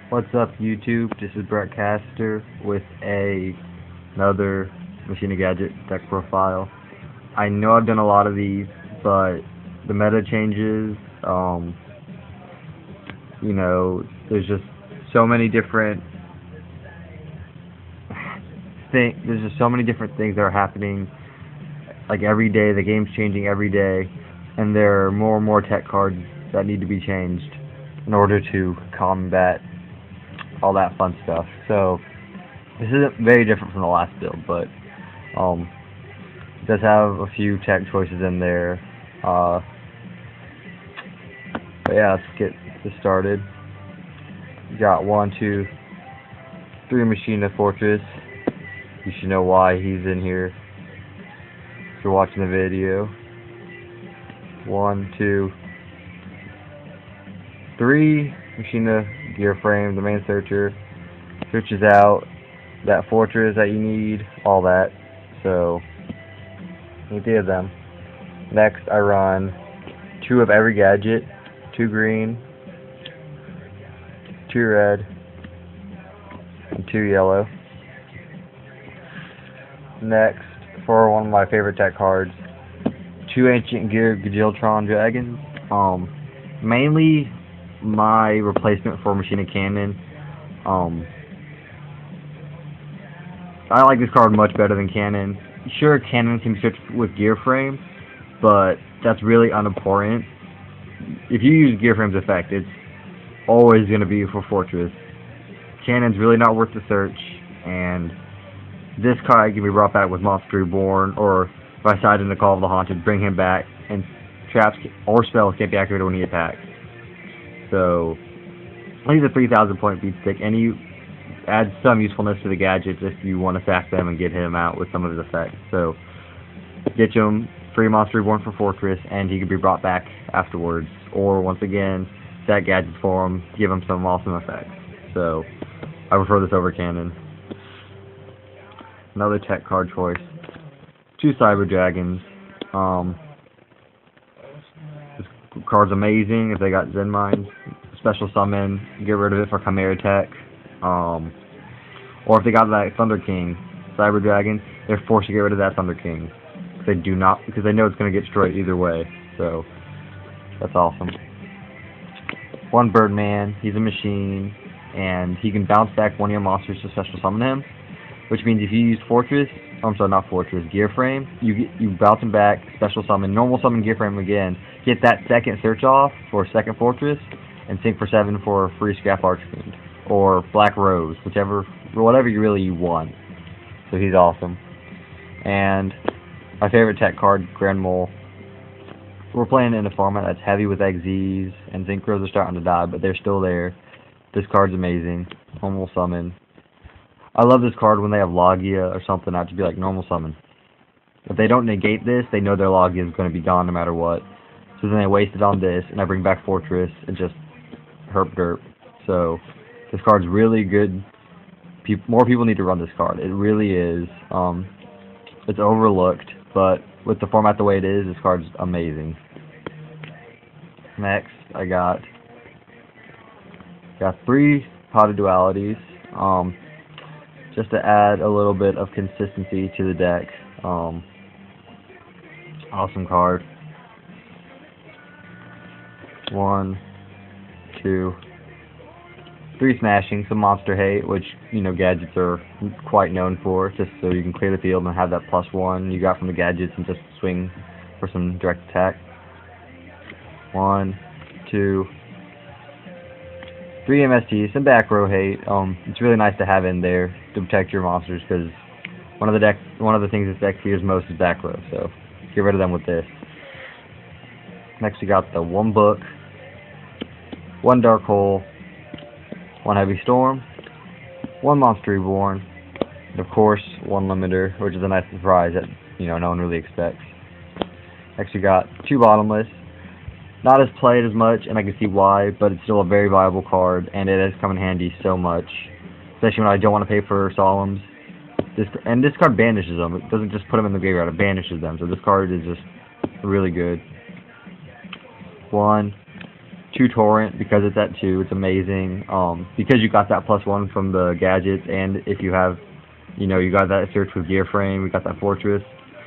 What's up, YouTube? This is Brett Caster with another Machina Gadget deck profile. I know I've done a lot of these, but the meta changes. There's just so many different There's just so many different things that are happening. Like every day, the game's changing every day, and there are more and more tech cards that need to be changed in order to combat all that fun stuff. So this isn't very different from the last build, but it does have a few tech choices in there. But yeah, let's get this started. We got 1, 2, 3 Machina Fortress. You should know why he's in here if you're watching the video. 1, 2, 3 Machina gear frame. The main searcher searches out that fortress that you need, all that. So need 3 of them. Next, I run 2 of every gadget, 2 green, 2 red, and 2 yellow. Next, for one of my favorite tech cards, 2 ancient gear Gajiltron dragons. Mainly my replacement for Machina Cannon. I like this card much better than Cannon. Sure, Cannon can be searched with gear frame, but that's really unimportant. If you use gear frame's effect, it's always going to be for Fortress. Cannon's really not worth the search, and this card can be brought back with Monster Reborn, or if I decide in the Call of the Haunted, bring him back, and traps or spells can't be activated when he attacks. So, he's a 3,000 point beat stick, and he adds some usefulness to the gadgets if you want to sack them and get him out with some of his effects. So, get him free Monster Reborn for Fortress, and he can be brought back afterwards. Or, once again, sack gadgets for him, give him some awesome effects. So, I prefer this over Cannon. Another tech card choice. 2 Cyber Dragons. This card's amazing if they got Zen Mines. Special summon, get rid of it for Chimera Tech. Or if they got that Thunder King Cyber Dragon, they're forced to get rid of that Thunder King. Because they know it's going to get destroyed either way. So, that's awesome. 1 Birdman, he's a machine, and he can bounce back one of your monsters to special summon him. Which means if you use Gear Frame, you bounce him back, special summon, normal summon Gear Frame again, get that second search off for second Fortress, and sync for 7 for free Scrap Archfiend, or Black Rose, whatever you want. So he's awesome. And my favorite tech card, Grand Mole. We're playing in a format that's heavy with XZs, and Synchros are starting to die, but they're still there. This card's amazing. Normal summon. I love this card when they have Logia or something, not to be like normal summon. If they don't negate this, they know their Logia is going to be gone no matter what. So then they waste it on this, and I bring back Fortress, and just herp derp. So, this card's really good. More people need to run this card. It really is. It's overlooked, but with the format the way it is, this card's amazing. Next, I got 3 Potted Dualities. Just to add a little bit of consistency to the deck. Awesome card. 1, 2, 3 Smashing, some Monster Hate, which, gadgets are quite known for, just so you can clear the field and have that +1 you got from the gadgets and just swing for some direct attack. 1, 2, 3 MST, some back row hate. It's really nice to have in there to protect your monsters, because one of the things this deck fears most is back row. So get rid of them with this. Next we got the 1 Book, 1 Dark Hole, 1 Heavy Storm, 1 Monster Reborn, and of course 1 Limiter, which is a nice surprise that no one really expects. Next we got 2 Bottomless. Not as played as much, and I can see why, but it's still a very viable card, and it has come in handy so much, especially when I don't want to pay for Solemns. This card banishes them. It doesn't just put them in the graveyard, it banishes them, so this card is just really good. 1, 2 torrent because it's at 2. It's amazing. Because you got that +1 from the gadgets, and if you have, you know, you got that search with gear frame, we got that fortress.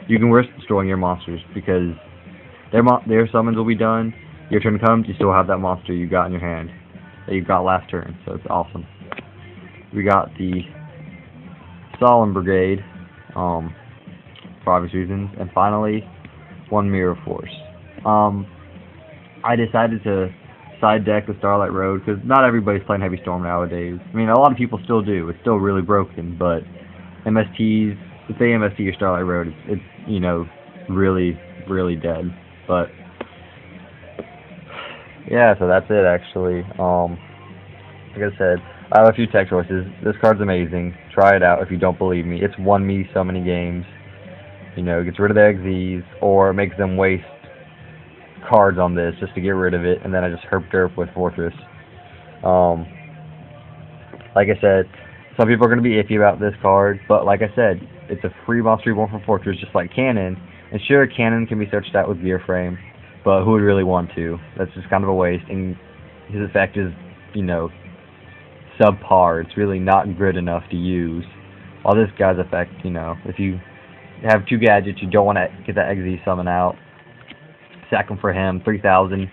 You can risk destroying your monsters because their summons will be done. Your turn comes, you still have that monster you got in your hand that you got last turn, so it's awesome. We got the Solemn Brigade, for obvious reasons, and finally, 1 Mirror Force. I decided to side deck the Starlight Road because not everybody's playing Heavy Storm nowadays. I mean, a lot of people still do. It's still really broken, but MSTs, if they MST your Starlight Road, it's you know, really, really dead. But yeah, so that's it actually. Like I said, I have a few tech choices. This card's amazing. Try it out if you don't believe me. It's won me so many games. You know, gets rid of the XZs or makes them waste cards on this just to get rid of it, and then I just herp derp with Fortress. Like I said, some people are going to be iffy about this card, but like I said, it's a free monster reborn from Fortress just like Cannon, and sure, Cannon can be searched out with Gear Frame, but who would really want to? That's just kind of a waste, and his effect is, you know, subpar. It's really not good enough to use. While this guy's effect, you know, if you have 2 gadgets, you don't want to get that XZ summon out. Sack him for him, 3,000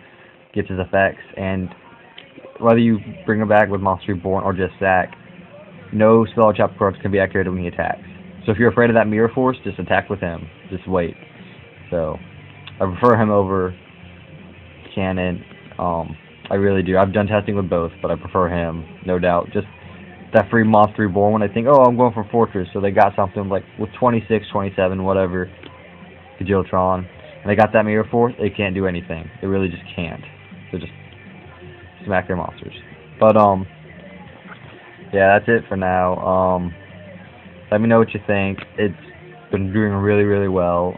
gets his effects, and whether you bring him back with Monster Reborn or just sack, no spell chop cards can be activated when he attacks. So if you're afraid of that Mirror Force, just attack with him. Just wait. So I prefer him over Cannon. I really do. I've done testing with both, but I prefer him, no doubt. Just that free Monster Reborn when I think, oh, I'm going for Fortress, so they got something like with 26, 27, whatever, Gajiltron, and they got that Mirror Force, they can't do anything. They really just can't. So just smack their monsters. But, yeah, that's it for now. Let me know what you think. It's been doing really, really well.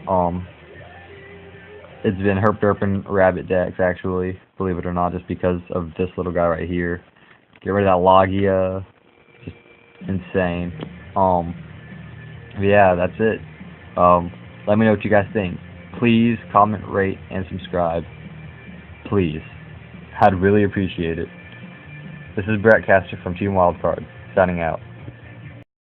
It's been herp derping rabbit decks, actually, believe it or not, just because of this little guy right here. Get rid of that Logia. Just insane. Yeah, that's it. Let me know what you guys think. Please comment, rate, and subscribe. Please. I'd really appreciate it. This is Brett Caster from Team Wildcard, signing out.